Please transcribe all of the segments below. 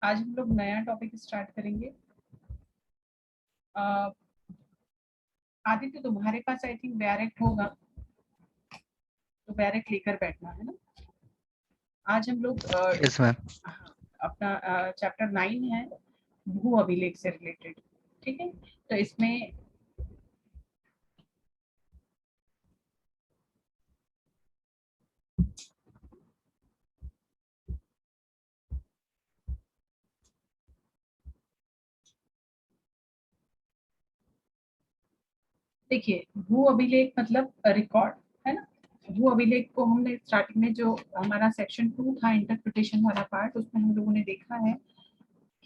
आज हम लोग नया टॉपिक स्टार्ट करेंगे। आदित्य तुम्हारे पास आई थिंक बैरेक्ट होगा, तो बैरेक्ट लेकर बैठना है ना। आज हम लोग यस मैम। अपना चैप्टर 9 है, भू अभिलेख से रिलेटेड। ठीक है, तो इसमें देखिए, भू अभिलेख मतलब रिकॉर्ड है ना। भू अभिलेख को हमने स्टार्टिंग में जो हमारा सेक्शन 2 था, इंटरप्रिटेशन वाला पार्ट, उसमें हम लोगों ने देखा है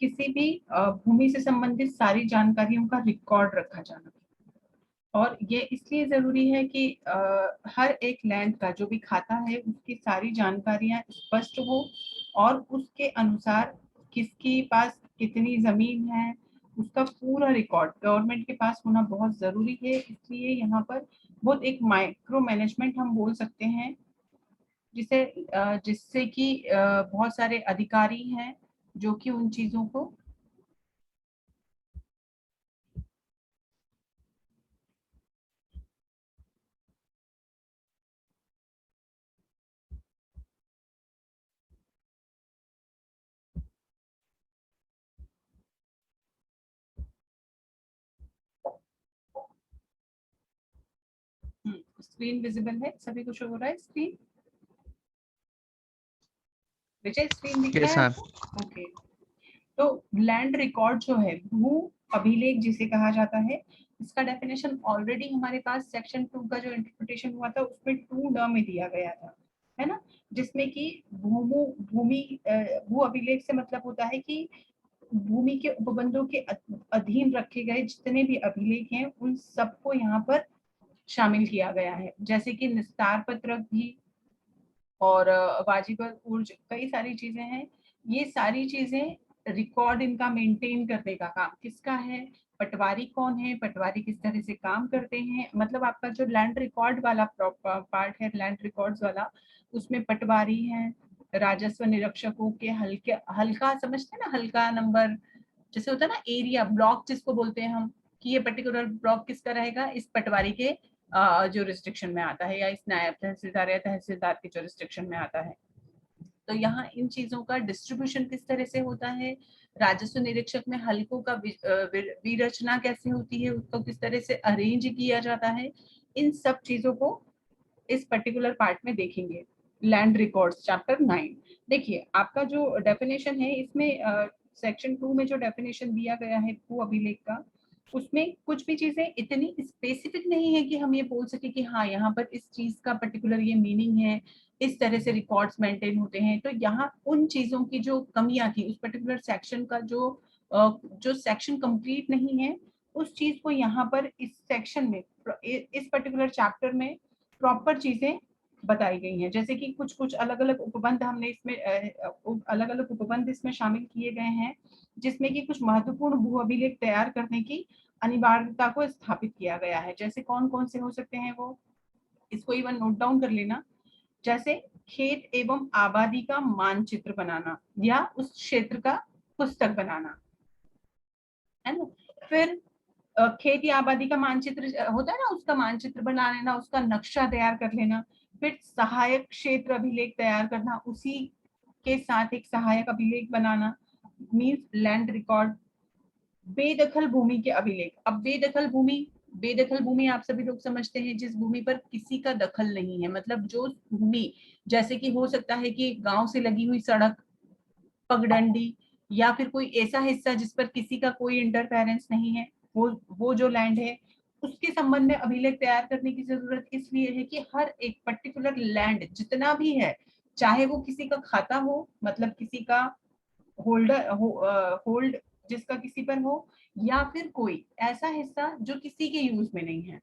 किसी भी भूमि से संबंधित सारी जानकारियों का रिकॉर्ड रखा जाना। और ये इसलिए जरूरी है कि हर एक लैंड का जो भी खाता है उसकी सारी जानकारियां स्पष्ट हो और उसके अनुसार किसके पास कितनी जमीन है उसका पूरा रिकॉर्ड गवर्नमेंट के पास होना बहुत जरूरी है। इसलिए यहाँ पर बहुत एक माइक्रो मैनेजमेंट हम बोल सकते हैं, जिससे कि बहुत सारे अधिकारी हैं जो कि उन चीजों को स्क्रीन विजिबल है, सभी कुछ हो रहा है। स्क्रीन विजय, स्क्रीन दिख रहा यस है मैम। आपको? ओके। तो लैंड रिकॉर्ड जो है, भू अभिलेख जिसे कहा जाता है, इसका डेफिनेशन ऑलरेडी हमारे पास सेक्शन 2 का जो इंटरप्रिटेशन हुआ था उसमें 2 में दिया गया था, है ना। जिसमें कि भू अभिलेख से मतलब होता है कि भूमि के उपबंधों के अधीन रखे गए जितने भी अभिलेख हैं उन सबको यहाँ पर शामिल किया गया है। जैसे कि निस्तार पत्रक भी और वाजिब उर्ज, कई सारी चीजें हैं। ये सारी चीजें रिकॉर्ड इनका मेंटेन करने का काम किसका है? पटवारी कौन है, पटवारी किस तरह से काम करते हैं, मतलब आपका जो लैंड रिकॉर्ड वाला पार्ट है, लैंड रिकॉर्ड्स वाला, उसमें पटवारी हैं, राजस्व निरीक्षकों के हल्के हल्का समझते हैं ना, हल्का नंबर जैसे होता है ना, एरिया ब्लॉक जिसको बोलते हैं हम, कि ये पर्टिकुलर ब्लॉक किसका रहेगा, इस पटवारी के जो रिस्ट्रिक्शन में आता है या इस नायब तहसीलदार या तहसीलदार के जो रिस्ट्रिक्शन में आता है। तो यहाँ इन चीजों का डिस्ट्रीब्यूशन किस तरह से होता है, राजस्व निरीक्षक में हलकों का विरचना कैसे होती है, उसको किस तरह से अरेंज किया जाता है, इन सब चीजों को इस पर्टिकुलर पार्ट में देखेंगे। Land records chapter 9। देखिए, आपका जो डेफिनेशन है इसमें सेक्शन 2 में जो डेफिनेशन दिया गया है भू अभिलेख का, उसमें कुछ भी चीजें इतनी स्पेसिफिक नहीं है कि हम ये बोल सके कि हाँ यहाँ पर इस चीज का पर्टिकुलर ये मीनिंग है, इस तरह से रिकॉर्ड्स मेंटेन होते हैं। तो यहाँ उन चीजों की जो कमियां थी उस पर्टिकुलर सेक्शन का, जो सेक्शन कंप्लीट नहीं है, उस चीज को यहाँ पर इस सेक्शन में, इस पर्टिकुलर चैप्टर में प्रॉपर चीजें बताई गई हैं। जैसे कि कुछ कुछ अलग अलग उपबंध हमने इसमें अलग अलग उपबंध इसमें शामिल किए गए हैं, जिसमें कि कुछ महत्वपूर्ण भू अभिलेख तैयार करने की अनिवार्यता को स्थापित किया गया है। जैसे कौन कौन से हो सकते हैं वो, इसको इवन नोट डाउन कर लेना। जैसे खेत एवं आबादी का मानचित्र बनाना या उस क्षेत्र का पुस्तक बनाना, है ना। फिर खेत या आबादी का मानचित्र होता है ना, उसका मानचित्र बना लेना, उसका नक्शा तैयार कर लेना। फिर सहायक क्षेत्र अभिलेख तैयार करना, उसी के साथ एक सहायक अभिलेख बनाना, मीन्स लैंड रिकॉर्ड। बेदखल भूमि के अभिलेख। अब बेदखल भूमि आप सभी लोग समझते हैं जिस भूमि पर किसी का दखल नहीं है, मतलब जो भूमि, जैसे कि हो सकता है कि गांव से लगी हुई सड़क, पगडंडी, या फिर कोई ऐसा हिस्सा जिस पर किसी का कोई इंटरफेरेंस नहीं है, वो जो लैंड है उसके संबंध में अभिलेख तैयार करने की जरूरत इसलिए है कि हर एक पर्टिकुलर लैंड जितना भी है, चाहे वो किसी का खाता हो, मतलब किसी का होल्ड जिसका किसी पर हो, या फिर कोई ऐसा हिस्सा जो किसी के यूज में नहीं है,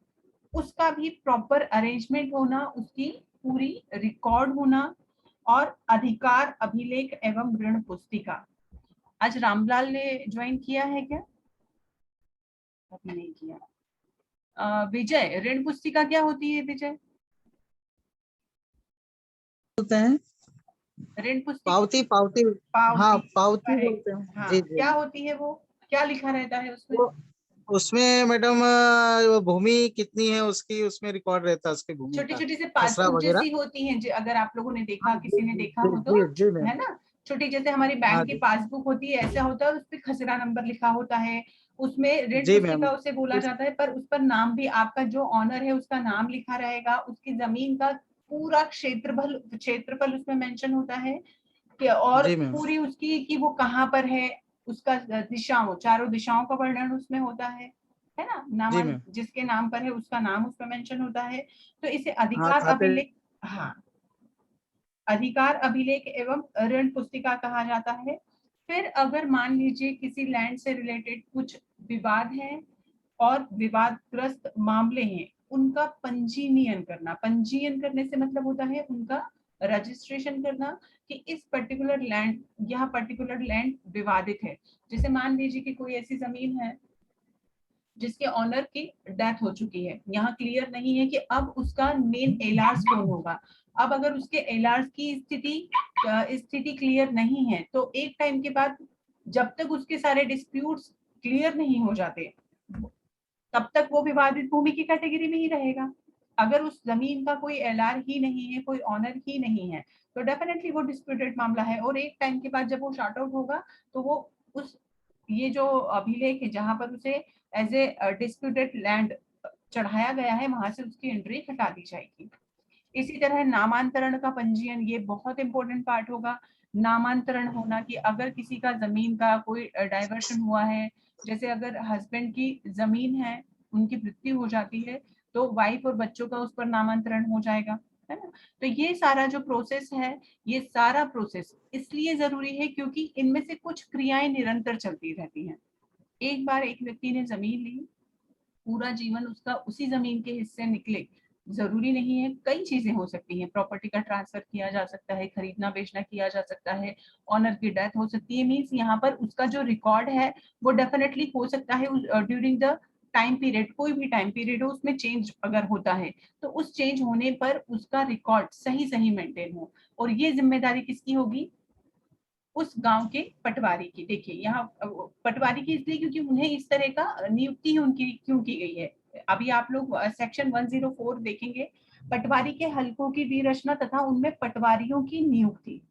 उसका भी प्रॉपर अरेंजमेंट होना, उसकी पूरी रिकॉर्ड होना। और अधिकार अभिलेख एवं ऋण पुस्तिका। आज रामलाल ने ज्वाइन किया है क्या? अभी नहीं किया। विजय, ऋण पुस्तिका क्या होती है विजय? होता है ऋण पुस्तिका, पावती पावती। हाँ, पावती, पावती करेक्ट। बोलते हैं हाँ, जी क्या जी। होती है वो, क्या लिखा रहता है उसमें? वो उसमें मैडम भूमि कितनी है उसकी, उसमें रिकॉर्ड रहता है उसकी भूमि छोटी का, छोटी से खसरा पासबुक वगैरह। जैसी होती हैं, अगर आप लोगों ने हाँ देखा, जी किसी ने जी देखा जी हो तो, जी जी मैम। है ना। छोटी जैसे हमारी हाँ बैंक की जी पासबुक होती है, ऐसा होता है, उस पर खसरा नंबर लिखा होता है। उसमें ऋण जी मैम। पुस्तिका उसे बोला जाता है, पर उस पर नाम भी, आपका जो ऑनर है उसका नाम लिखा रहेगा, उसकी जमीन का पूरा क्षेत्रफल क्षेत्रफल उसमें मेंशन होता है कि, और जी मैम। पूरी उसकी कि वो कहाँ पर है, उसका दिशाओं, चारों दिशाओं का वर्णन उसमें होता है ना। जी नामान मैम। जिसके नाम पर है उसका नाम उसमें मेंशन होता है। तो इसे हाँ अधिकार खाते। अभिलेख, हाँ, अधिकार अभिलेख एवं ऋण पुस्तिका कहा जाता है। फिर अगर मान लीजिए किसी लैंड से रिलेटेड कुछ विवाद है और विवादग्रस्त मामले हैं, उनका पंजीयन करना, पंजीयन करने से मतलब होता है उनका रजिस्ट्रेशन करना, कि इस पर्टिकुलर लैंड, यह पर्टिकुलर लैंड विवादित है। जैसे मान लीजिए कि कोई ऐसी जमीन है जिसके ऑनर की डेथ हो चुकी है, यहाँ क्लियर नहीं है कि अब उसका मेन एलार्स कौन होगा। अब अगर उसके एलार्स की स्थिति क्लियर नहीं है, तो एक टाइम के बाद जब तक उसके सारे डिस्प्यूट्स क्लियर नहीं हो जाते, तब तक वो विवादित भूमि की कैटेगरी में ही रहेगा। अगर उस जमीन का कोई एलआर ही नहीं है, कोई ऑनर ही नहीं है, तो डेफिनेटली वो डिस्प्यूटेड मामला है। और एक टाइम के बाद जब वो शार्ट आउट होगा, तो वो उस, ये जो अभिलेख है जहां पर उसे एज ए डिस्प्यूटेड लैंड चढ़ाया गया है, वहां से उसकी एंट्री हटा दी जाएगी। इसी तरह नामांतरण का पंजीयन, ये बहुत इंपॉर्टेंट पार्ट होगा। नामांतरण होना, कि अगर किसी का जमीन का कोई डाइवर्शन हुआ है, जैसे अगर हस्बैंड की जमीन है, उनकी मृत्यु हो जाती है, तो वाइफ और बच्चों का उस पर नामांतरण हो जाएगा, है ना। तो ये सारा जो प्रोसेस है, ये सारा प्रोसेस इसलिए जरूरी है क्योंकि इनमें से कुछ क्रियाएं निरंतर चलती रहती हैं। एक बार एक व्यक्ति ने जमीन ली, पूरा जीवन उसका उसी जमीन के हिस्से निकले, जरूरी नहीं है। कई चीजें हो सकती हैं, प्रॉपर्टी का ट्रांसफर किया जा सकता है, खरीदना बेचना किया जा सकता है, ऑनर की डेथ हो सकती है। मीन्स यहाँ पर उसका जो रिकॉर्ड है वो डेफिनेटली हो सकता है ड्यूरिंग द टाइम पीरियड, कोई भी टाइम पीरियड हो, उसमें चेंज अगर होता है तो उस चेंज होने पर उसका रिकॉर्ड सही सही मेंटेन हो। और ये जिम्मेदारी किसकी होगी? उस गांव के पटवारी की। देखिए यहाँ पटवारी की इसलिए क्योंकि उन्हें इस तरह का नियुक्ति उनकी क्यों की गई है। अभी आप लोग सेक्शन 104 देखेंगे, पटवारी के हलकों की विरचना तथा उनमें पटवारियों की नियुक्ति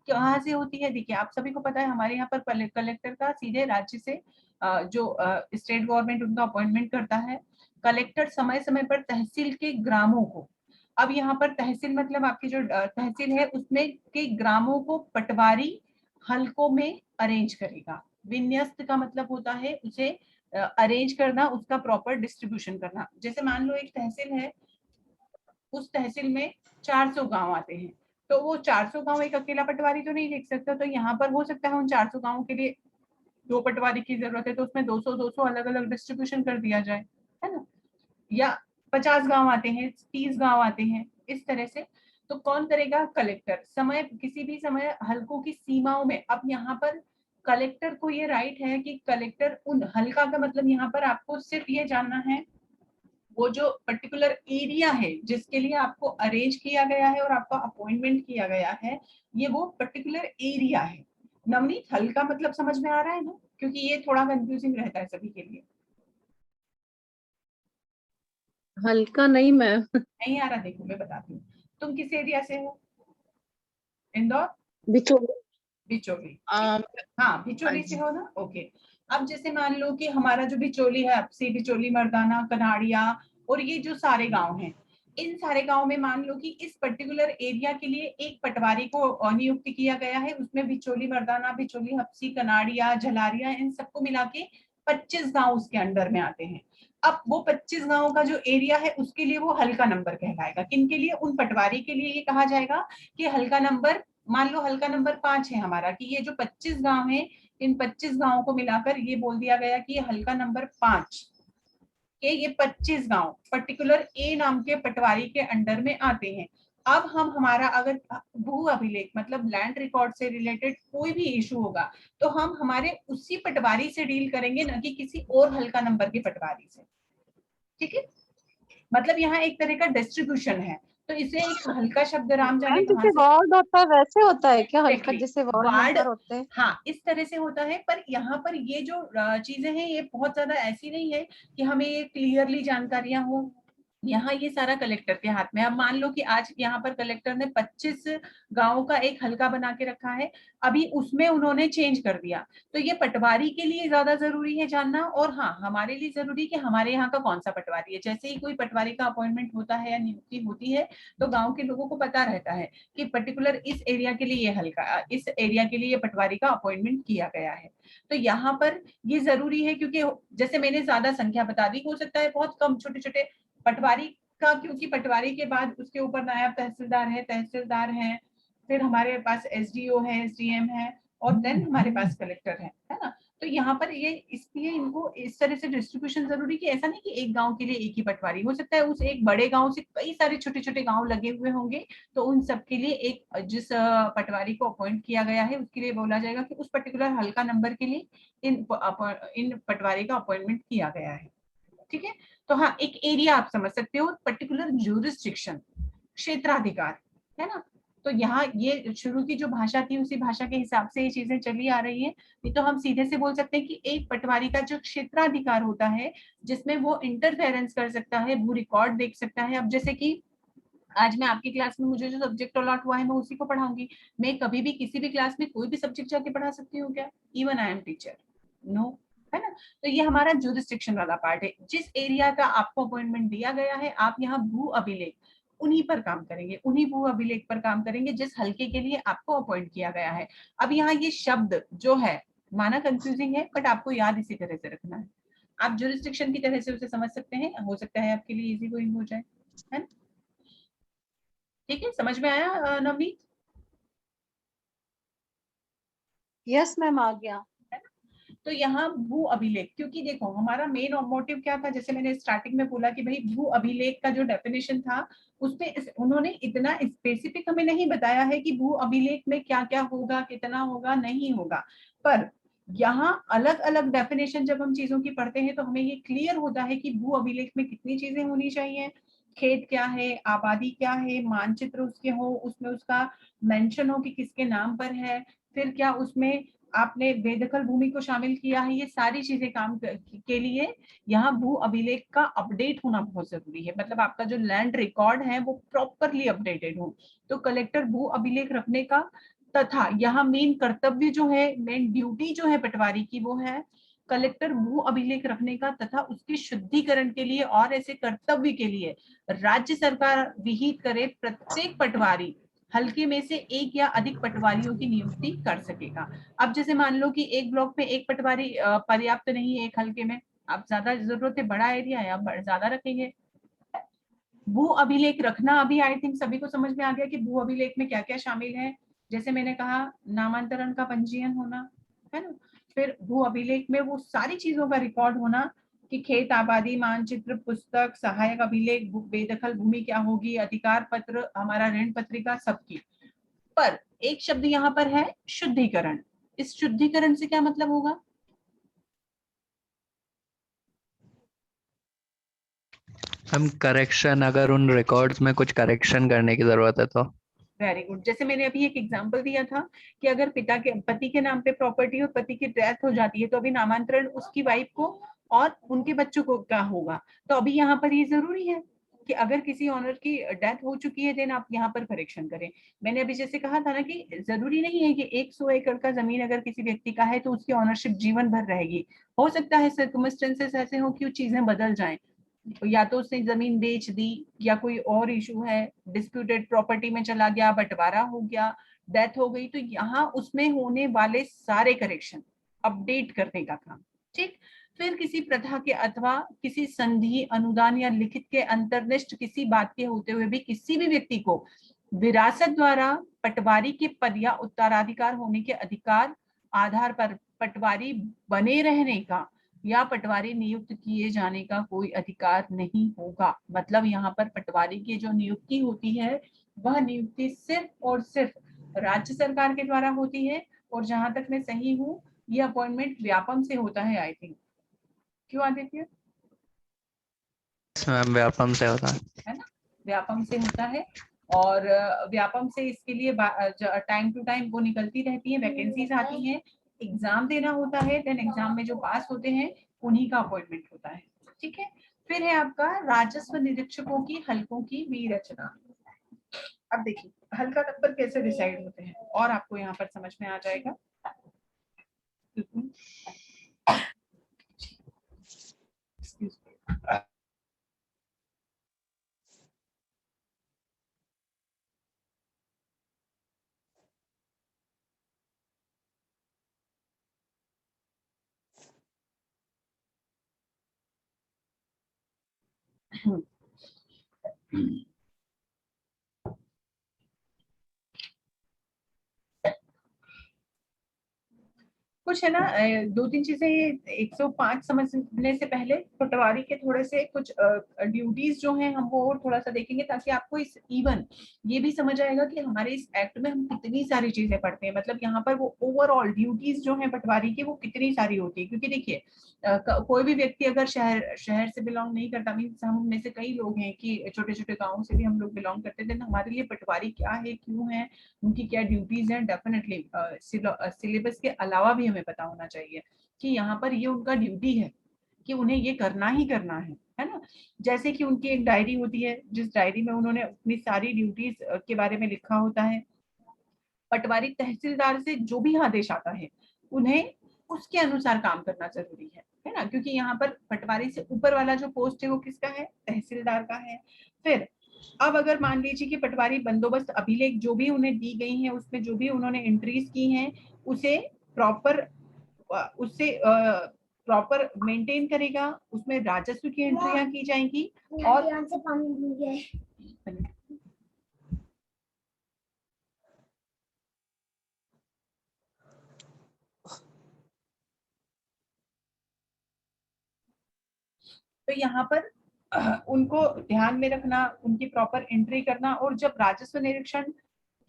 कहाँ से होती है। देखिए आप सभी को पता है, हमारे यहाँ पर कलेक्टर का सीधे राज्य से जो स्टेट गवर्नमेंट उनका अपॉइंटमेंट करता है। कलेक्टर समय समय पर तहसील के ग्रामों को, अब यहाँ पर तहसील मतलब आपकी जो तहसील है उसमें के ग्रामों को पटवारी हलकों में अरेंज करेगा। विन्यस्त का मतलब होता है उसे अरेंज करना, उसका प्रॉपर डिस्ट्रीब्यूशन करना। जैसे मान लो एक तहसील है, उस तहसील में 400 गांव आते हैं, तो वो 400 गांव एक अकेला पटवारी तो नहीं देख सकता। तो यहाँ पर हो सकता है उन 400 गांवों के लिए 2 पटवारी की जरूरत है, तो उसमें 200 अलग अलग डिस्ट्रीब्यूशन कर दिया जाए, है ना। या 50 गांव आते हैं, 30 गांव आते हैं, इस तरह से। तो कौन करेगा? कलेक्टर। समय किसी भी समय हलकों की सीमाओं में, अब यहाँ पर कलेक्टर को ये राइट है कि कलेक्टर उन हल्का का मतलब यहाँ पर आपको सिर्फ ये जानना है, वो जो पर्टिकुलर एरिया है जिसके लिए आपको अरेंज किया गया है और आपका अपॉइंटमेंट किया गया है, ये वो पर्टिकुलर एरिया है। नवनीत, हल्का मतलब समझ में आ रहा है ना, क्योंकि ये थोड़ा कंफ्यूजिंग रहता है सभी के लिए। हल्का नहीं मैम। नहीं आ रहा? देखो मैं बताती हूँ। तुम किस एरिया से हो? इंदौर? बिचौली। बिचौली? हाँ हाँ, बिचौली से जी। हो ना, ओके। अब जैसे मान लो कि हमारा जो बिचौली है, आपसे बिचौली, मर्दाना, कन्हाड़िया और ये जो सारे गांव हैं, इन सारे गांव में मान लो कि इस पर्टिकुलर एरिया के लिए एक पटवारी को नियुक्त किया गया है। उसमें बिचौली, मर्दाना, बिचौली, हप्सी, कनाड़िया, झलारिया, इन सबको मिला के 25 गांव उसके अंडर में आते हैं। अब वो 25 गांव का जो एरिया है उसके लिए वो हल्का नंबर कहलाएगा। किनके लिए? उन पटवारी के लिए ये कहा जाएगा कि हल्का नंबर, मान लो हल्का नंबर 5 है हमारा, कि ये जो 25 गांव है, इन 25 गांवों को मिलाकर ये बोल दिया गया कि ये हल्का नंबर 5 के ये 25 गांव पर्टिकुलर ए नाम के पटवारी के अंडर में आते हैं। अब हम हमारा अगर भू अभिलेख मतलब लैंड रिकॉर्ड से रिलेटेड कोई भी इशू होगा, तो हम हमारे उसी पटवारी से डील करेंगे, न कि किसी और हल्का नंबर के पटवारी से। ठीक है, मतलब यहाँ एक तरह का डिस्ट्रीब्यूशन है। तो इसे एक हल्का शब्द राम जाने मैम कहाँ जैसे से। वार्ड होता है वैसे होता है क्या, हल्का Exactly. जैसे वार्ड वार्ड, मेंबर होते हैं? हाँ इस तरह से होता है, पर यहाँ पर ये जो चीजें हैं ये बहुत ज्यादा ऐसी नहीं है कि हमें ये क्लियरली जानकारियां हो। यहाँ ये सारा कलेक्टर के हाथ में। अब मान लो कि आज यहाँ पर कलेक्टर ने 25 गांवों का एक हल्का बना के रखा है, अभी उसमें उन्होंने चेंज कर दिया, तो ये पटवारी के लिए ज्यादा जरूरी है जानना, और हाँ हमारे लिए जरूरी कि हमारे यहाँ का कौन सा पटवारी है। जैसे ही कोई पटवारी का अपॉइंटमेंट होता है या नियुक्ति होती है तो गाँव के लोगों को पता रहता है कि पर्टिकुलर इस एरिया के लिए ये हल्का, इस एरिया के लिए ये पटवारी का अपॉइंटमेंट किया गया है। तो यहाँ पर ये जरूरी है, क्योंकि जैसे मैंने ज्यादा संख्या बता दी, हो सकता है बहुत कम छोटे छोटे पटवारी का, क्योंकि पटवारी के बाद उसके ऊपर नायब तहसीलदार है, तहसीलदार है, फिर हमारे पास एसडीओ है, एसडीएम है, और देन हमारे पास कलेक्टर है ना। तो यहाँ पर ये इसलिए इनको इस तरह से डिस्ट्रीब्यूशन जरूरी, कि ऐसा नहीं कि एक गांव के लिए एक ही पटवारी, हो सकता है उस एक बड़े गांव से कई सारे छोटे छोटे गांव लगे हुए होंगे, तो उन सबके लिए एक जिस पटवारी को अपॉइंट किया गया है उसके लिए बोला जाएगा कि उस पर्टिकुलर हल्का नंबर के लिए इन पटवारी का अपॉइंटमेंट किया गया है। ठीक है, तो हाँ एक एरिया आप समझ सकते हो, पर्टिकुलर ज्यूरिसडिक्शन, क्षेत्राधिकार, है ना। तो यहाँ ये शुरू की जो भाषा थी उसी भाषा के हिसाब से ये चीजें चली आ रही है। नहीं तो हम सीधे से बोल सकते हैं कि एक पटवारी का जो क्षेत्राधिकार होता है, जिसमें वो इंटरफेरेंस कर सकता है, वो रिकॉर्ड देख सकता है। अब जैसे कि आज मैं आपकी क्लास में मुझे जो सब्जेक्ट अलॉट हुआ है मैं उसी को पढ़ाऊंगी, मैं कभी भी किसी भी क्लास में कोई भी सब्जेक्ट जाके पढ़ा सकती हूँ क्या? Even I am teacher, no, है ना। तो ये हमारा ज्यूरिसडिक्शन वाला पार्ट है। जिस एरिया का आपको अपॉइंटमेंट दिया गया है, आप यहाँ भू अभिलेख उन्हीं पर काम करेंगे, उन्हीं भू अभिलेख पर काम करेंगे जिस हल्के के लिए आपको अपॉइंट किया गया है। अब यहाँ ये शब्द जो है माना कंफ्यूजिंग है, बट आपको याद इसी तरह से रखना है। आप ज्यूरिसडिक्शन की तरह से उसे समझ सकते हैं, हो सकता है आपके लिए इजी गोइंग हो जाए, है ना। ठीक है, समझ में आया नवनीत? यस मैम, आ गया। तो यहाँ भू अभिलेख, क्योंकि देखो हमारा मेन मोटिव क्या था, जैसे मैंने स्टार्टिंग में बोला कि भाई भू अभिलेख का जो डेफिनेशन था उसमें उन्होंने इतना स्पेसिफिक हमें नहीं बताया है कि भू अभिलेख में क्या क्या होगा, कितना होगा, नहीं होगा। पर यहाँ अलग अलग डेफिनेशन जब हम चीजों की पढ़ते हैं तो हमें ये क्लियर होता है कि भू अभिलेख में कितनी चीजें होनी चाहिए। खेत क्या है, आबादी क्या है, मानचित्र उसके हो, उसमें उसका मेंशन हो कि किसके नाम पर है, फिर क्या उसमें आपने बेदखल भूमि को शामिल किया है, ये सारी चीजें काम के लिए यहाँ भू अभिलेख का अपडेट होना बहुत जरूरी है। मतलब आपका जो लैंड रिकॉर्ड है वो प्रॉपरली अपडेटेड हो। तो कलेक्टर भू अभिलेख रखने का तथा यहाँ मेन कर्तव्य जो है, मेन ड्यूटी जो है पटवारी की, वो है कलेक्टर भू अभिलेख रखने का तथा उसके शुद्धिकरण के लिए और ऐसे कर्तव्य के लिए राज्य सरकार विहित करे प्रत्येक पटवारी हल्के में से एक या अधिक पटवारियों की नियुक्ति कर सकेगा। अब जैसे मान लो कि एक ब्लॉक में एक पटवारी पर्याप्त नहीं है, एक हल्के में आप ज्यादा जरूरत है, बड़ा एरिया है, आप ज्यादा रखेंगे। भू अभिलेख रखना अभी आई थिंक सभी को समझ में आ गया कि भू अभिलेख में क्या क्या शामिल है। जैसे मैंने कहा, नामांतरण का पंजीयन होना, है ना। फिर भू अभिलेख में वो सारी चीजों का रिकॉर्ड होना कि खेत, आबादी, मानचित्र, पुस्तक, सहायक अभिलेख, बेदखल भूमि क्या होगी, अधिकार पत्र, हमारा ऋण पत्रिका, सबकी। पर एक शब्द यहाँ पर है शुद्धिकरण। इस शुद्धिकरण से क्या मतलब होगा? हम करेक्शन, अगर उन रिकॉर्ड्स में कुछ करेक्शन करने की जरूरत है तो। Very good. जैसे मैंने अभी एक एग्जांपल दिया था कि अगर पति के नाम पे प्रॉपर्टी और पति की डेथ हो जाती है तो अभी नामांतरण उसकी वाइफ को और उनके बच्चों को क्या होगा। तो अभी यहाँ पर ये जरूरी है कि अगर किसी ऑनर की डेथ हो चुकी है देन आप यहाँ पर करेक्शन करें। मैंने अभी जैसे कहा था ना कि जरूरी नहीं है कि 100 एकड़ का जमीन अगर किसी व्यक्ति का है तो उसकी ऑनरशिप जीवन भर रहेगी। हो सकता है सर्कमस्टेंसेस ऐसे हो कि चीजें बदल जाएं, या तो उसने जमीन बेच दी, या कोई और इशू है, डिस्प्यूटेड प्रॉपर्टी में चला गया, बंटवारा हो गया, डेथ हो गई, तो यहाँ उसमें होने वाले सारे करेक्शन अपडेट करने का काम। ठीक। फिर किसी प्रथा के अथवा किसी संधि, अनुदान या लिखित के अंतर्निष्ठ किसी बात के होते हुए भी किसी भी व्यक्ति को विरासत द्वारा पटवारी के पद या उत्तराधिकार होने के अधिकार आधार पर पटवारी बने रहने का या पटवारी नियुक्त किए जाने का कोई अधिकार नहीं होगा। मतलब यहाँ पर पटवारी की जो नियुक्ति होती है वह नियुक्ति सिर्फ और सिर्फ राज्य सरकार के द्वारा होती है, और जहां तक मैं सही हूँ ये अपॉइंटमेंट व्यापम से होता है आई थिंक। क्यों आदित्य? मैम व्यापम से होता है ना। व्यापम से होता है, और व्यापम से इसके लिए टाइम टू टाइम वो निकलती रहती है, वैकेंसीज आती हैं, एग्जाम देना होता है, देन एग्जाम में जो पास होते हैं उन्हीं का अपॉइंटमेंट होता है। ठीक है, फिर है आपका राजस्व निरीक्षकों की हलकों की विरचना। अब देखिए हल्का नंबर कैसे डिसाइड होते हैं और आपको यहाँ पर समझ में आ जाएगा। कुछ है ना, दो तीन चीजें, 105 समझने से पहले पटवारी के थोड़े से कुछ ड्यूटीज जो हैं हम वो और थोड़ा सा देखेंगे, ताकि आपको इस इवन ये भी समझ आएगा कि हमारे इस एक्ट में हम कितनी सारी चीजें पढ़ते हैं, मतलब यहाँ पर वो ओवरऑल ड्यूटीज जो हैं पटवारी की वो कितनी सारी होती है। क्योंकि देखिए कोई भी व्यक्ति अगर शहर से बिलोंग नहीं करता, मीन्स हम में से कई लोग हैं कि छोटे छोटे गाँव से भी हम लोग बिलोंग करते थे, हमारे लिए पटवारी क्या है, क्यों है, उनकी क्या ड्यूटीज हैं, डेफिनेटली सिलेबस के अलावा भी हमें पता होना चाहिए कि यहाँ पर ये उनका ड्यूटी है कि उन्हें ये करना ही करना है ना। जैसे कि उनकी एक डायरी होती है, जिस डायरी में उन्होंने अपनी सारी ड्यूटीज के बारे में लिखा होता है। पटवारी तहसीलदार से जो भी आदेश आता है उन्हें उसके अनुसार काम करना जरूरी है ना, क्योंकि यहाँ पर पटवारी से ऊपर वाला जो पोस्ट है वो किसका है, तहसीलदार का है। फिर अब अगर मान लीजिए कि पटवारी बंदोबस्त अभिलेख जो भी उन्हें दी गई है उसमें जो भी उन्होंने एंट्रीज की हैं उसे प्रॉपर मेंटेन करेगा, उसमें राजस्व की एंट्रियां की जाएंगी। और तो यहाँ पर उनको ध्यान में रखना, उनकी प्रॉपर एंट्री करना। और जब राजस्व निरीक्षण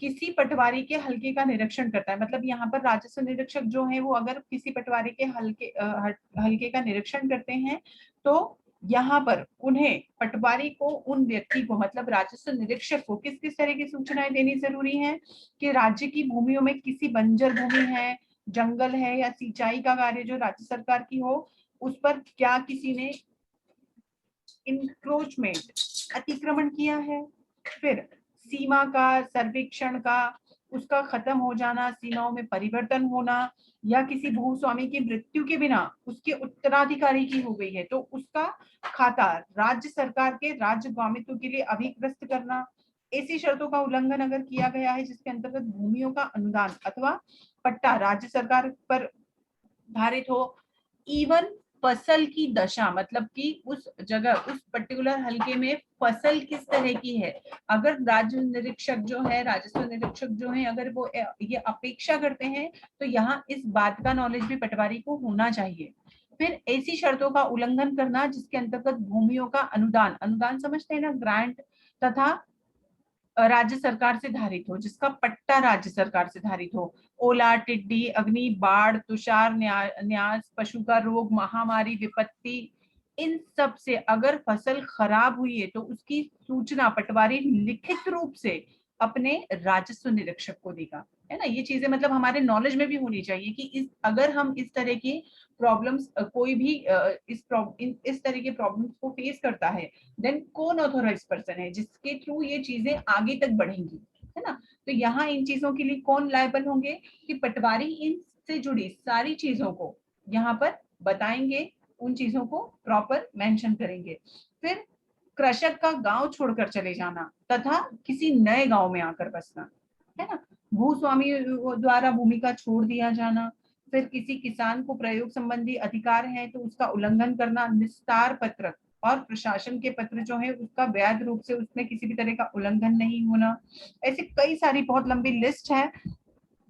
किसी पटवारी के हलके का निरीक्षण करता है, मतलब यहाँ पर राजस्व निरीक्षक जो है वो अगर किसी पटवारी के हलके का निरीक्षण करते हैं तो यहाँ पर उन्हें पटवारी को उन व्यक्ति को, मतलब राजस्व निरीक्षक को किस किस तरह की सूचनाएं देनी जरूरी है कि राज्य की भूमियों में किसी बंजर भूमि है, जंगल है या सिंचाई का कार्य जो राज्य सरकार की हो उस पर क्या किसी ने इंक्रोचमेंट अतिक्रमण किया है। फिर सीमा का सर्वेक्षण का उसका खत्म हो जाना, सीमाओं में परिवर्तन होना, या किसी भूस्वामी की मृत्यु के बिना उसके उत्तराधिकारी की हो गई है तो उसका खाता राज्य सरकार के राज्य स्वामित्व के लिए अभिग्रस्त करना। ऐसी शर्तों का उल्लंघन अगर किया गया है जिसके अंतर्गत भूमियों का अनुदान अथवा पट्टा राज्य सरकार पर धारित हो, इवन फसल की दशा, मतलब कि उस जगह उस पर्टिकुलर हलके में फसल किस तरह की है, अगर राज्य निरीक्षक जो है, राजस्व निरीक्षक जो है, अगर वो ये अपेक्षा करते हैं तो यहाँ इस बात का नॉलेज भी पटवारी को होना चाहिए। फिर ऐसी शर्तों का उल्लंघन करना जिसके अंतर्गत भूमियों का अनुदान, अनुदान समझते हैं ना, ग्रांट, तथा राज्य सरकार से धारित हो, जिसका पट्टा राज्य सरकार से धारित हो। ओला, टिड्डी, अग्नि, बाढ़, तुषार, न्यास, पशु का रोग, महामारी, विपत्ति, इन सब से अगर फसल खराब हुई है तो उसकी सूचना पटवारी लिखित रूप से अपने राजस्व निरीक्षक को देगा, है ना। ये चीजें मतलब हमारे नॉलेज में भी होनी चाहिए कि अगर हम इस तरह की प्रॉब्लम्स, कोई भी इस तरह के प्रॉब्लम्स को फेस करता है, देन कौन ऑथोराइज पर्सन है जिसके थ्रू ये चीजें आगे तक बढ़ेंगी, है ना। तो यहाँ इन चीजों के लिए कौन लायबल होंगे कि पटवारी इनसे जुड़ी सारी चीजों को यहाँ पर बताएंगे, उन चीजों को प्रॉपर मेंशन करेंगे। फिर कृषक का गांव छोड़कर चले जाना तथा किसी नए गांव में आकर बसना, है ना। भूस्वामी द्वारा भूमि का छोड़ दिया जाना। फिर किसी किसान को प्रयोग संबंधी अधिकार है तो उसका उल्लंघन करना। निस्तार पत्रक और प्रशासन के पत्र जो है उसका वैध रूप से उसमें किसी भी तरह का उल्लंघन नहीं होना। ऐसे कई सारी बहुत लंबी लिस्ट है।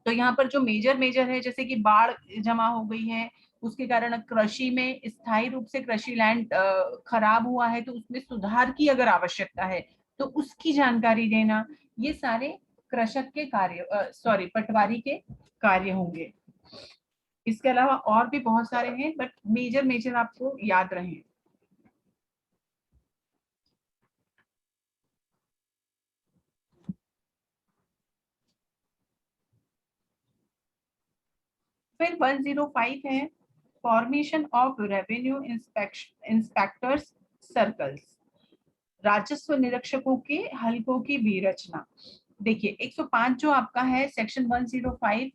तो यहाँ पर जो मेजर है, जैसे कि बाढ़ जमा हो गई है, उसके कारण कृषि में स्थायी रूप से कृषि लैंड खराब हुआ है तो उसमें सुधार की अगर आवश्यकता है तो उसकी जानकारी देना, ये सारे कृषक के कार्य पटवारी के कार्य होंगे। इसके अलावा और भी बहुत सारे हैं बट मेजर आपको याद रहे। फिर 105 है formation of revenue inspectors circles, राजस्व निरीक्षकों के हलकों की विरचना। देखिए 105 जो आपका है सेक्शन 105,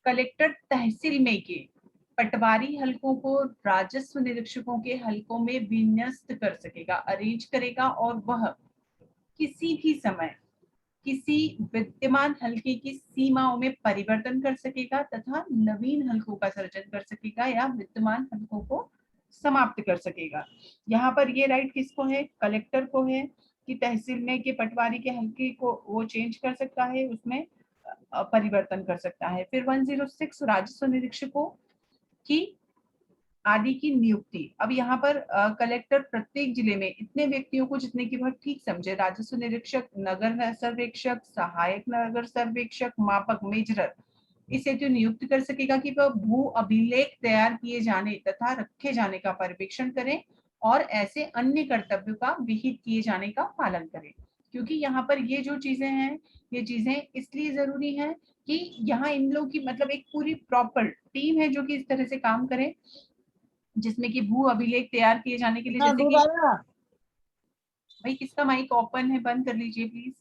कलेक्टर तहसील में के पटवारी हलकों को राजस्व निरीक्षकों के हलकों में विन्यस्त कर सकेगा, अरेंज करेगा, और वह किसी भी समय किसी विद्यमान हलके की सीमाओं में परिवर्तन कर सकेगा तथा नवीन हलकों का सृजन कर सकेगा या विद्यमान हलकों को समाप्त कर सकेगा। यहाँ पर ये राइट किसको है? कलेक्टर को है कि तहसील में के पटवारी के हलके को वो चेंज कर सकता है, उसमें परिवर्तन कर सकता है। फिर 106 राजस्व निरीक्षकों की आदि की नियुक्ति। अब यहाँ पर कलेक्टर प्रत्येक जिले में इतने व्यक्तियों को जितने की वह ठीक समझे, राजस्व निरीक्षक, नगर सर्वेक्षक, सहायक नगर सर्वेक्षक, मापक, मेजरर, इस हेतु नियुक्त कर सकेगा कि वह भू अभिलेख तैयार किए जाने तथा रखे जाने का पर्यवेक्षण करें और ऐसे अन्य कर्तव्यों का विहित किए जाने का पालन करें। क्योंकि यहाँ पर ये जो चीजें हैं, ये चीजें इसलिए जरूरी हैं कि यहाँ इन लोगों की मतलब एक पूरी प्रॉपर टीम है जो कि इस तरह से काम करे, जिसमें कि भू अभिलेख तैयार किए जाने के लिए, जैसे कि भाई किसका माइक ओपन है, बंद कर लीजिए प्लीज।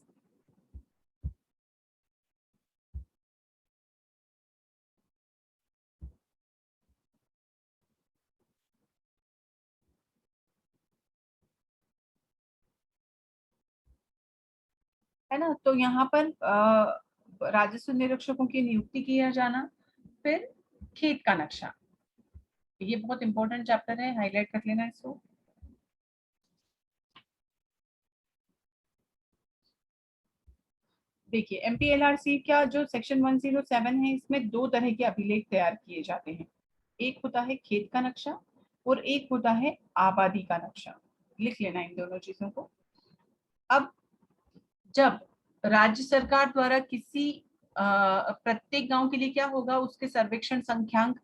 है ना, तो यहाँ पर राजस्व निरीक्षकों की नियुक्ति किया जाना। फिर खेत का नक्शा, ये बहुत इंपॉर्टेंट चैप्टर है, हाईलाइट कर लेना इसको। देखिए एमपीएलआरसी का जो सेक्शन 107 है, इसमें दो तरह के अभिलेख तैयार किए जाते हैं, एक होता है खेत का नक्शा और एक होता है आबादी का नक्शा। लिख लेना इन दोनों चीजों को। अब जब राज्य सरकार द्वारा किसी प्रत्येक गांव के लिए क्या होगा, उसके सर्वेक्षण संख्यांक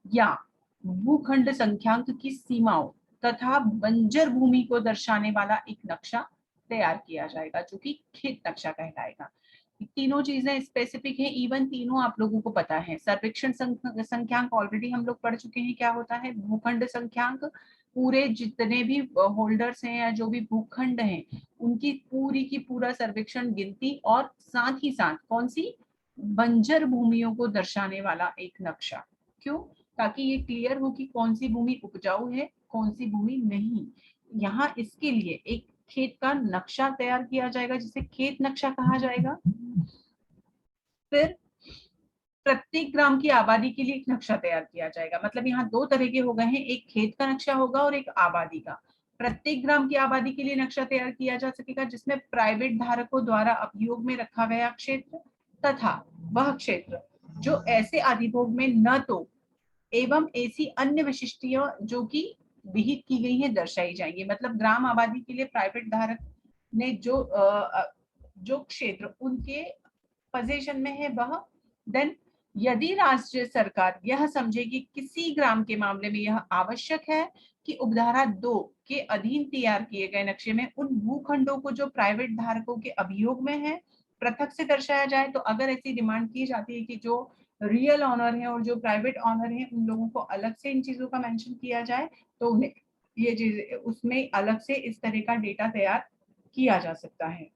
या भूखंड संख्यांक की सीमाओं तथा बंजर भूमि को दर्शाने वाला एक नक्शा तैयार किया जाएगा जो कि खेत नक्शा कहलाएगा। तीनों चीजें स्पेसिफिक हैं, इवन तीनों आप लोगों को पता है। सर्वेक्षण संख्यांक ऑलरेडी हम लोग पढ़ चुके हैं क्या होता है। भूखंड संख्यांक पूरे जितने भी होल्डर्स हैं या जो भी भूखंड हैं उनकी पूरी की पूरा सर्वेक्षण, गिनती, और साथ ही साथ कौन सी बंजर भूमियों को दर्शाने वाला एक नक्शा। क्यों? ताकि ये क्लियर हो कि कौन सी भूमि उपजाऊ है, कौन सी भूमि नहीं। यहाँ इसके लिए एक खेत का नक्शा तैयार किया जाएगा जिसे खेत नक्शा कहा जाएगा। फिर प्रत्येक ग्राम की आबादी के लिए एक नक्शा तैयार किया जाएगा। मतलब यहाँ दो तरह के हो गए हैं, एक खेत का नक्शा होगा और एक आबादी का। प्रत्येक ग्राम की आबादी के लिए नक्शा तैयार किया जा सकेगा जिसमें प्राइवेट धारकों द्वारा उपयोग में रखा गया क्षेत्र तथा वह क्षेत्र जो ऐसे अधिभोग में न तो एवं ऐसी अन्य विशिष्टियां जो कि विहित की गई हैं दर्शाई जाएंगी। मतलब ग्राम आबादी के लिए प्राइवेट धारक ने जो क्षेत्र उनके पोजीशन में है वह, देन यदि राज्य सरकार यह समझे कि किसी ग्राम के मामले में यह आवश्यक है कि उपधारा 2 के अधीन तैयार किए गए नक्शे में उन भूखंडों को जो प्राइवेट धारकों के अभियोग में है पृथक से दर्शाया जाए, तो अगर ऐसी डिमांड की जाती है कि जो रियल ऑनर है और जो प्राइवेट ऑनर है उन लोगों को अलग से इन चीजों का मेंशन किया जाए, तो उन्हें ये चीज उसमें अलग से इस तरह का डेटा तैयार किया जा सकता है।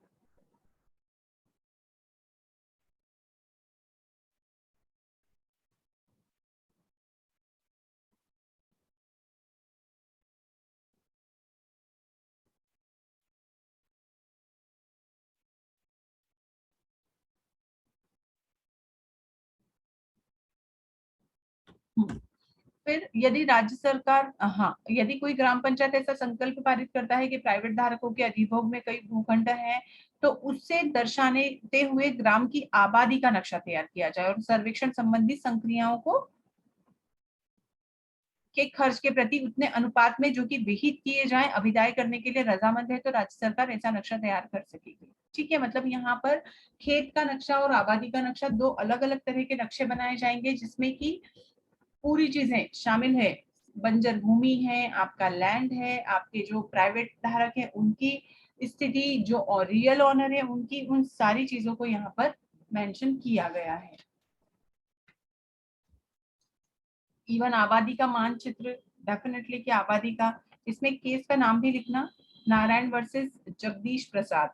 फिर यदि राज्य सरकार, हाँ, यदि कोई ग्राम पंचायत ऐसा संकल्प पारित करता है कि प्राइवेट धारकों के अधिभोग में कई भूखंड हैं, तो उससे दर्शाते हुए ग्राम की आबादी का नक्शा तैयार किया जाए और सर्वेक्षण संबंधी संक्रियाओं को के खर्च के प्रति उतने अनुपात में जो कि विहित किए जाएं अभिदाय करने के लिए रजामंद है, तो राज्य सरकार ऐसा नक्शा तैयार कर सकेगी। ठीक है, मतलब यहाँ पर खेत का नक्शा और आबादी का नक्शा दो अलग अलग तरह के नक्शे बनाए जाएंगे जिसमें कि पूरी चीजें शामिल है। बंजर भूमि है, आपका लैंड है, आपके जो प्राइवेट धारक है उनकी स्थिति, जो रियल ऑनर है उनकी, उन सारी चीजों को यहाँ पर मेंशन किया गया है। इवन आबादी का मानचित्र, डेफिनेटली कि आबादी का, इसमें केस का नाम भी लिखना, नारायण वर्सेस जगदीश प्रसाद।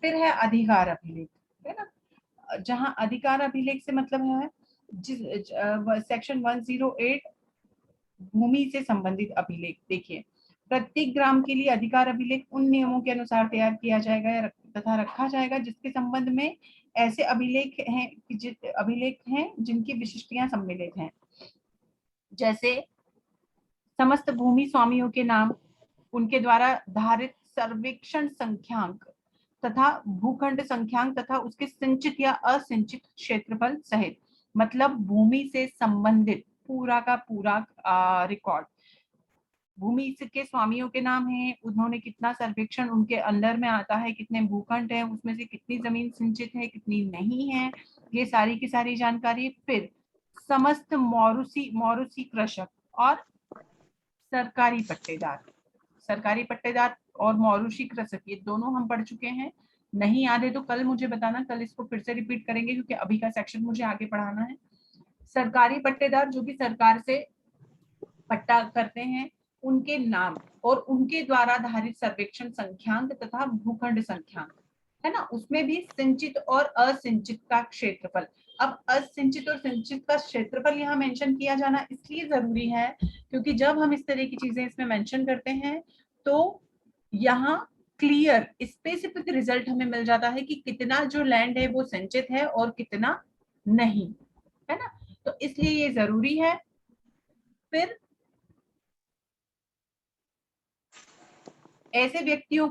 फिर है अधिकार अभिलेख, है ना, जहां अधिकार अभिलेख से मतलब है जिस सेक्शन 108 भूमि से संबंधित अभिलेख। देखिए, प्रत्येक ग्राम के लिए अधिकार अभिलेख उन नियमों के अनुसार तैयार किया जाएगा या तथा रखा जाएगा जिसके संबंध में ऐसे अभिलेख हैं जिनकी विशिष्टियां सम्मिलित हैं। जैसे समस्त भूमि स्वामियों के नाम, उनके द्वारा धारित सर्वेक्षण संख्यांक तथा भूखंड संख्यांक तथा उसके सिंचित या असिंचित क्षेत्रफल सहित, मतलब भूमि से संबंधित पूरा का पूरा रिकॉर्ड। भूमि के स्वामियों के नाम है, उन्होंने कितना सर्वेक्षण उनके अंडर में आता है, कितने भूखंड है, उसमें से कितनी जमीन सिंचित है, कितनी नहीं है, ये सारी की सारी जानकारी। फिर समस्त मौरूसी कृषक और सरकारी पट्टेदार और मौरूसी कृषक, ये दोनों हम पढ़ चुके हैं। नहीं याद है तो कल मुझे बताना, कल इसको फिर से रिपीट करेंगे क्योंकि अभी का सेक्शन मुझे आगे पढ़ाना है। सरकारी पट्टेदार जो भी सरकार से पट्टा करते हैं, उनके नाम और उनके द्वारा धारित सर्वेक्षण संख्यांक तथा भूखंड संख्यांक, है ना, उसमें भी सिंचित और असिंचित का क्षेत्रफल। अब असिंचित और सिंचित का क्षेत्रफल यहाँ मेंशन किया जाना इसलिए जरूरी है क्योंकि जब हम इस तरह की चीजें इसमें मेंशन करते हैं तो यहाँ क्लियर स्पेसिफिक रिजल्ट हमें मिल जाता है कि कितना जो लैंड है वो सिंचित है और कितना नहीं, है ना, तो इसलिए ये जरूरी है। फिर ऐसे व्यक्तियों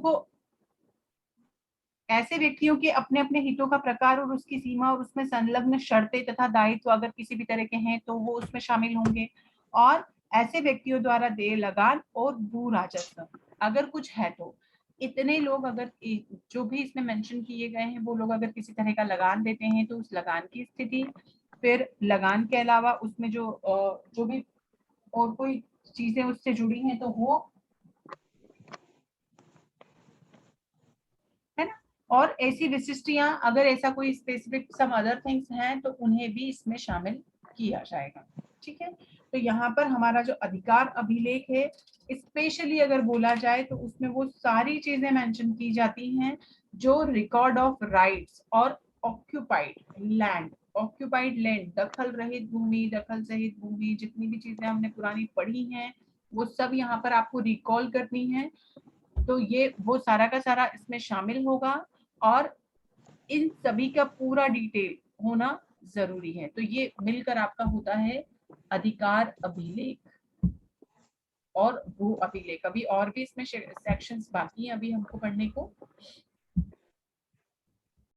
के अपने अपने हितों का प्रकार और उसकी सीमा और उसमें संलग्न शर्तें तथा दायित्व अगर किसी भी तरह के हैं तो वो उसमें शामिल होंगे। और ऐसे व्यक्तियों द्वारा देय लगान और भू राजस्व अगर कुछ है तो इतने लोग, अगर जो भी इसमें मेंशन किए गए हैं वो लोग अगर किसी तरह का लगान देते हैं तो उस लगान की स्थिति, फिर लगान के अलावा उसमें जो भी और कोई चीजें उससे जुड़ी हैं तो वो, है ना, और ऐसी विशिष्टियां अगर ऐसा कोई स्पेसिफिक सम अदर थिंग्स हैं तो उन्हें भी इसमें शामिल किया जाएगा। ठीक है, तो यहाँ पर हमारा जो अधिकार अभिलेख है, स्पेशली अगर बोला जाए तो उसमें वो सारी चीजें मेंशन की जाती हैं जो रिकॉर्ड ऑफ राइट्स और ऑक्यूपाइड लैंड, दखल रहित भूमि, दखल सहित भूमि, जितनी भी चीजें हमने पुरानी पढ़ी हैं वो सब यहाँ पर आपको रिकॉल करनी है। तो ये वो सारा का सारा इसमें शामिल होगा और इन सभी का पूरा डिटेल होना जरूरी है। तो ये मिलकर आपका होता है अधिकार अभिलेख और भू अभिलेख। अभी और भी इसमें सेक्शंस बाकी हैं अभी हमको पढ़ने को।